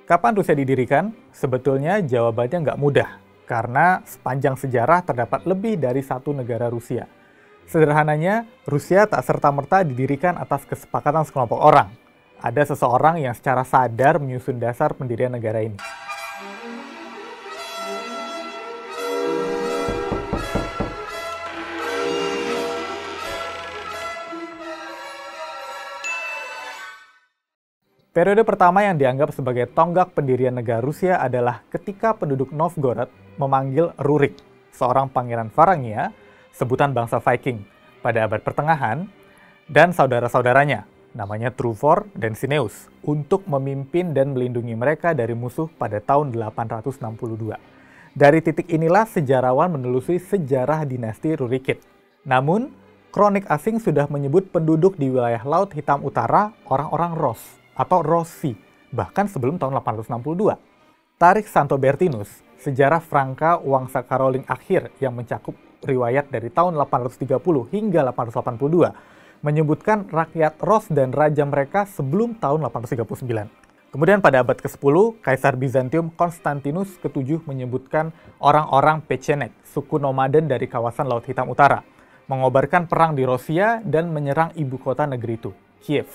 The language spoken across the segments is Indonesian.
Kapan Rusia didirikan? Sebetulnya jawabannya nggak mudah, karena sepanjang sejarah terdapat lebih dari satu negara Rusia. Sederhananya, Rusia tak serta-merta didirikan atas kesepakatan sekelompok orang. Ada seseorang yang secara sadar menyusun dasar pendirian negara ini. Periode pertama yang dianggap sebagai tonggak pendirian negara Rusia adalah ketika penduduk Novgorod memanggil Rurik, seorang pangeran Varangia, sebutan bangsa Viking, pada abad pertengahan, dan saudara-saudaranya, namanya Truvor dan Sineus, untuk memimpin dan melindungi mereka dari musuh pada tahun 862. Dari titik inilah sejarawan menelusuri sejarah dinasti Rurikid. Namun, kronik asing sudah menyebut penduduk di wilayah Laut Hitam Utara orang-orang Ros, atau Rossi, bahkan sebelum tahun 862. Tarik Santo Bertinus, sejarah Franka Wangsa Karoling akhir yang mencakup riwayat dari tahun 830 hingga 882, menyebutkan rakyat Ros dan raja mereka sebelum tahun 839. Kemudian pada abad ke-10, Kaisar Bizantium Konstantinus ke-7 menyebutkan orang-orang Pechenek, suku nomaden dari kawasan Laut Hitam Utara, mengobarkan perang di Rosia dan menyerang ibu kota negeri itu, Kiev.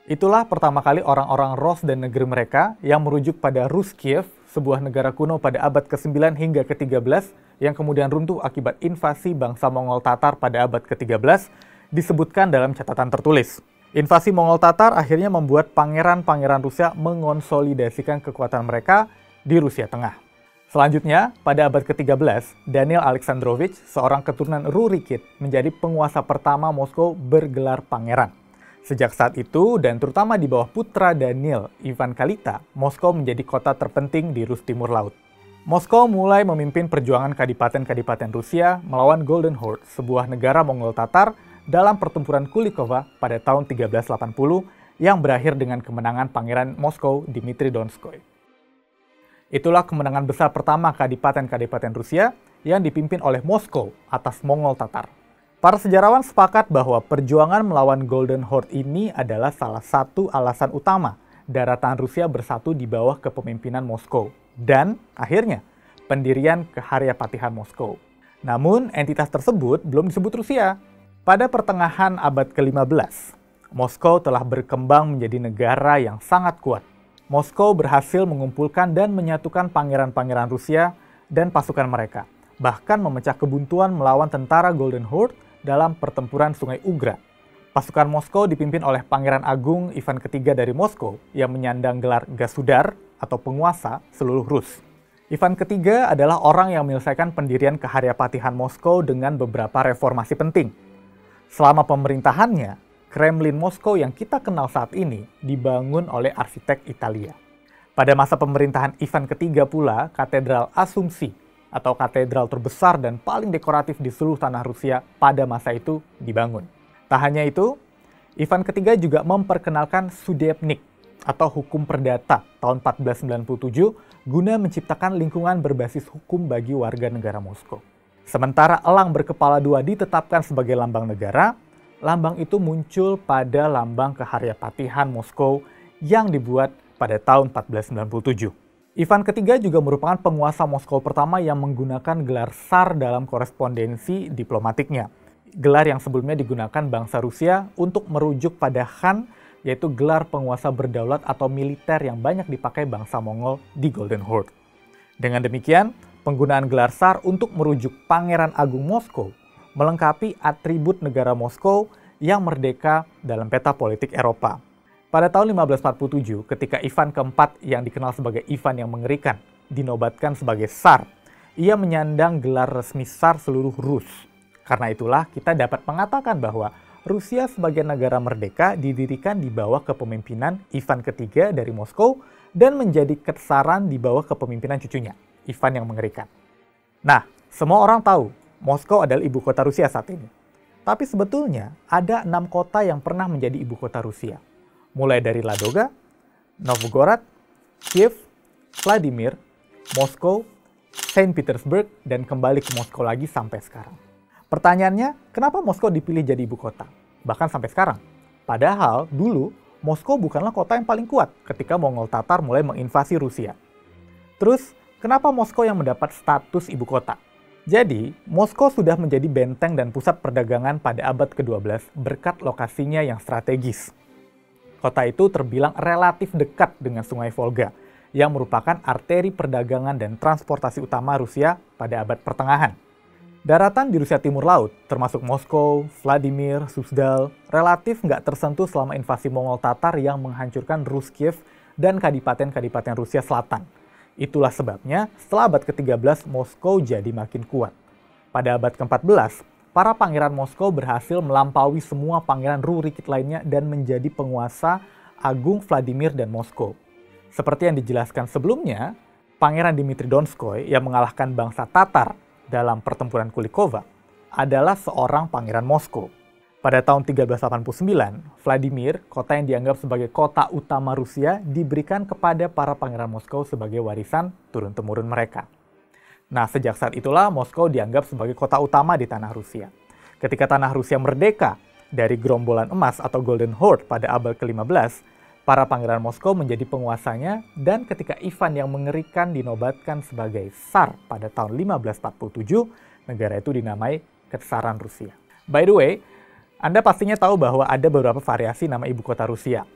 Itulah pertama kali orang-orang Ros dan negeri mereka yang merujuk pada Rus Kiev, sebuah negara kuno pada abad ke-9 hingga ke-13 yang kemudian runtuh akibat invasi bangsa Mongol Tatar pada abad ke-13, disebutkan dalam catatan tertulis. Invasi Mongol Tatar akhirnya membuat pangeran-pangeran Rusia mengonsolidasikan kekuatan mereka di Rusia Tengah. Selanjutnya, pada abad ke-13, Daniel Alexandrovich, seorang keturunan Rurikid, menjadi penguasa pertama Moskow bergelar pangeran. Sejak saat itu, dan terutama di bawah putra Daniel, Ivan Kalita, Moskow menjadi kota terpenting di Rus Timur Laut. Moskow mulai memimpin perjuangan kadipaten-kadipaten Rusia melawan Golden Horde, sebuah negara Mongol Tatar, dalam pertempuran Kulikova pada tahun 1380 yang berakhir dengan kemenangan Pangeran Moskow Dmitri Donskoy. Itulah kemenangan besar pertama kadipaten-kadipaten Rusia yang dipimpin oleh Moskow atas Mongol Tatar. Para sejarawan sepakat bahwa perjuangan melawan Golden Horde ini adalah salah satu alasan utama daratan Rusia bersatu di bawah kepemimpinan Moskow dan, akhirnya, pendirian Keharyapatihan Moskow. Namun, entitas tersebut belum disebut Rusia. Pada pertengahan abad ke-15, Moskow telah berkembang menjadi negara yang sangat kuat. Moskow berhasil mengumpulkan dan menyatukan pangeran-pangeran Rusia dan pasukan mereka, bahkan memecah kebuntuan melawan tentara Golden Horde dalam pertempuran Sungai Ugra. Pasukan Moskow dipimpin oleh Pangeran Agung Ivan III dari Moskow yang menyandang gelar Gasudar atau penguasa seluruh Rus. Ivan III adalah orang yang menyelesaikan pendirian Keharyapatihan Moskow dengan beberapa reformasi penting. Selama pemerintahannya, Kremlin Moskow yang kita kenal saat ini dibangun oleh arsitek Italia. Pada masa pemerintahan Ivan III pula, Katedral Asumsi atau katedral terbesar dan paling dekoratif di seluruh tanah Rusia pada masa itu dibangun. Tak hanya itu, Ivan III juga memperkenalkan Sudebnik atau hukum perdata tahun 1497 guna menciptakan lingkungan berbasis hukum bagi warga negara Moskow. Sementara elang berkepala dua ditetapkan sebagai lambang negara, lambang itu muncul pada lambang Keharyapatihan Moskow yang dibuat pada tahun 1497. Ivan ketiga juga merupakan penguasa Moskow pertama yang menggunakan gelar Tsar dalam korespondensi diplomatiknya. Gelar yang sebelumnya digunakan bangsa Rusia untuk merujuk pada Khan, yaitu gelar penguasa berdaulat atau militer yang banyak dipakai bangsa Mongol di Golden Horde. Dengan demikian, penggunaan gelar Tsar untuk merujuk Pangeran Agung Moskow melengkapi atribut negara Moskow yang merdeka dalam peta politik Eropa. Pada tahun 1547, ketika Ivan keempat yang dikenal sebagai Ivan yang mengerikan dinobatkan sebagai Tsar, ia menyandang gelar resmi Tsar seluruh Rus. Karena itulah kita dapat mengatakan bahwa Rusia sebagai negara merdeka didirikan di bawah kepemimpinan Ivan ketiga dari Moskow dan menjadi ketsaran di bawah kepemimpinan cucunya, Ivan yang mengerikan. Nah, semua orang tahu Moskow adalah ibu kota Rusia saat ini. Tapi sebetulnya ada 6 kota yang pernah menjadi ibu kota Rusia. Mulai dari Ladoga, Novgorod, Kiev, Vladimir, Moskow, Saint Petersburg, dan kembali ke Moskow lagi sampai sekarang. Pertanyaannya, kenapa Moskow dipilih jadi ibu kota? Bahkan sampai sekarang. Padahal dulu Moskow bukanlah kota yang paling kuat ketika Mongol Tatar mulai menginvasi Rusia. Terus, kenapa Moskow yang mendapat status ibu kota? Jadi, Moskow sudah menjadi benteng dan pusat perdagangan pada abad ke-12 berkat lokasinya yang strategis. Kota itu terbilang relatif dekat dengan Sungai Volga, yang merupakan arteri perdagangan dan transportasi utama Rusia pada abad pertengahan. Daratan di Rusia Timur Laut, termasuk Moskow, Vladimir, Suzdal, relatif nggak tersentuh selama invasi Mongol Tatar yang menghancurkan Rus Kiev dan kadipaten-kadipaten Rusia Selatan. Itulah sebabnya, setelah abad ke-13, Moskow jadi makin kuat. Pada abad ke-14, para pangeran Moskow berhasil melampaui semua pangeran Rurikid lainnya dan menjadi penguasa agung Vladimir dan Moskow. Seperti yang dijelaskan sebelumnya, Pangeran Dmitri Donskoy yang mengalahkan bangsa Tatar dalam pertempuran Kulikova adalah seorang pangeran Moskow. Pada tahun 1389, Vladimir, kota yang dianggap sebagai kota utama Rusia, diberikan kepada para pangeran Moskow sebagai warisan turun-temurun mereka. Nah, sejak saat itulah Moskow dianggap sebagai kota utama di tanah Rusia. Ketika tanah Rusia merdeka dari gerombolan emas atau Golden Horde pada abad ke-15, para pangeran Moskow menjadi penguasanya, dan ketika Ivan yang mengerikan dinobatkan sebagai Tsar pada tahun 1547, negara itu dinamai Ketsaran Rusia. By the way, Anda pastinya tahu bahwa ada beberapa variasi nama ibu kota Rusia.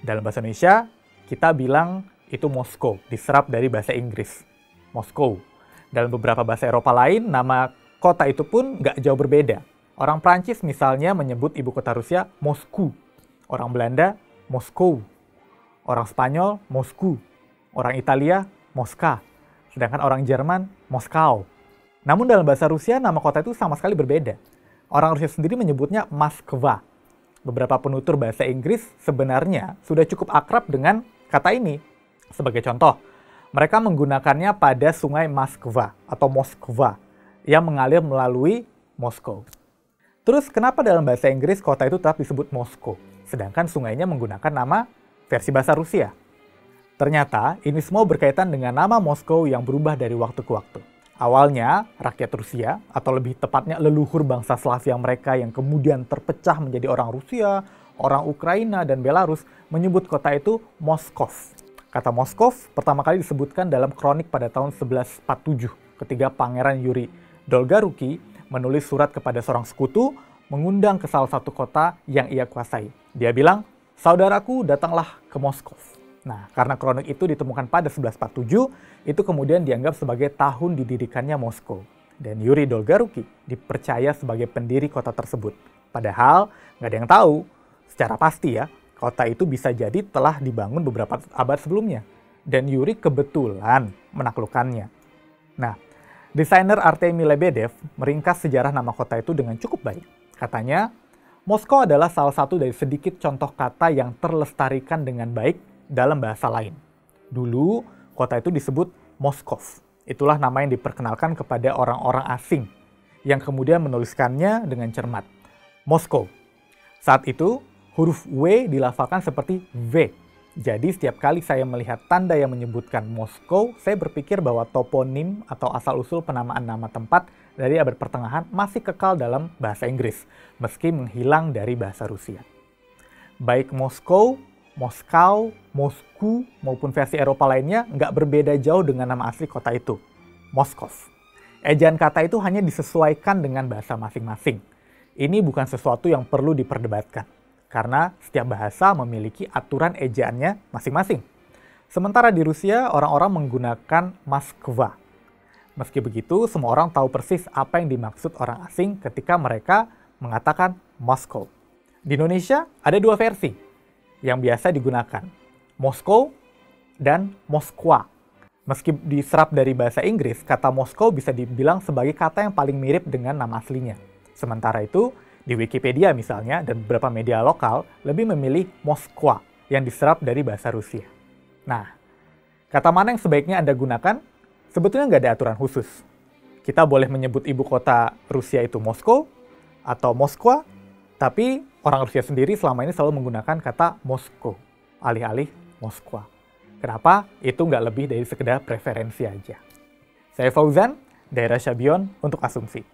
Dalam bahasa Indonesia, kita bilang itu Moskow, diserap dari bahasa Inggris, Moskow. Dalam beberapa bahasa Eropa lain, nama kota itu pun nggak jauh berbeda. Orang Prancis misalnya menyebut ibu kota Rusia Moskou, orang Belanda Moskow, orang Spanyol Moscou, orang Italia Moska, sedangkan orang Jerman Moskow. Namun dalam bahasa Rusia, nama kota itu sama sekali berbeda. Orang Rusia sendiri menyebutnya Moskva. Beberapa penutur bahasa Inggris sebenarnya sudah cukup akrab dengan kata ini. Sebagai contoh, mereka menggunakannya pada sungai Moskva atau Moskva yang mengalir melalui Moskow. Terus kenapa dalam bahasa Inggris kota itu tetap disebut Moskow, sedangkan sungainya menggunakan nama versi bahasa Rusia? Ternyata ini semua berkaitan dengan nama Moskow yang berubah dari waktu ke waktu. Awalnya, rakyat Rusia, atau lebih tepatnya leluhur bangsa Slavia mereka yang kemudian terpecah menjadi orang Rusia, orang Ukraina, dan Belarus, menyebut kota itu Moskov. Kata Moskov pertama kali disebutkan dalam kronik pada tahun 1147, ketika Pangeran Yuri Dolgoruki menulis surat kepada seorang sekutu, mengundang ke salah satu kota yang ia kuasai. Dia bilang, "Saudaraku, datanglah ke Moskov." Nah, karena kronik itu ditemukan pada 1147, itu kemudian dianggap sebagai tahun didirikannya Moskow. Dan Yuri Dolgoruki dipercaya sebagai pendiri kota tersebut. Padahal, nggak ada yang tahu secara pasti ya, kota itu bisa jadi telah dibangun beberapa abad sebelumnya. Dan Yuri kebetulan menaklukkannya. Nah, desainer Artemy Lebedev meringkas sejarah nama kota itu dengan cukup baik. Katanya, Moskow adalah salah satu dari sedikit contoh kata yang terlestarikan dengan baik dalam bahasa lain. Dulu, kota itu disebut Moskov. Itulah nama yang diperkenalkan kepada orang-orang asing yang kemudian menuliskannya dengan cermat. Moskow. Saat itu, huruf W dilafalkan seperti V. Jadi setiap kali saya melihat tanda yang menyebutkan Moskow, saya berpikir bahwa toponim atau asal-usul penamaan nama tempat dari abad pertengahan masih kekal dalam bahasa Inggris, meski menghilang dari bahasa Rusia. Baik Moskow, Moskow, Mosku, maupun versi Eropa lainnya nggak berbeda jauh dengan nama asli kota itu, Moskov. Ejaan kata itu hanya disesuaikan dengan bahasa masing-masing. Ini bukan sesuatu yang perlu diperdebatkan, karena setiap bahasa memiliki aturan ejaannya masing-masing. Sementara di Rusia, orang-orang menggunakan Moskva. Meski begitu, semua orang tahu persis apa yang dimaksud orang asing ketika mereka mengatakan Moskow. Di Indonesia, ada dua versi yang biasa digunakan, Moskow dan Moskwa. Meski diserap dari bahasa Inggris, kata Moskow bisa dibilang sebagai kata yang paling mirip dengan nama aslinya. Sementara itu, di Wikipedia misalnya, dan beberapa media lokal, lebih memilih Moskwa yang diserap dari bahasa Rusia. Nah, kata mana yang sebaiknya Anda gunakan? Sebetulnya nggak ada aturan khusus. Kita boleh menyebut ibu kota Rusia itu Moskow atau Moskwa, tapi orang Rusia sendiri selama ini selalu menggunakan kata Moskow, alih-alih Moskwa. Kenapa? Itu nggak lebih dari sekedar preferensi aja. Saya Fauzan, daerah Syabion untuk Asumsi.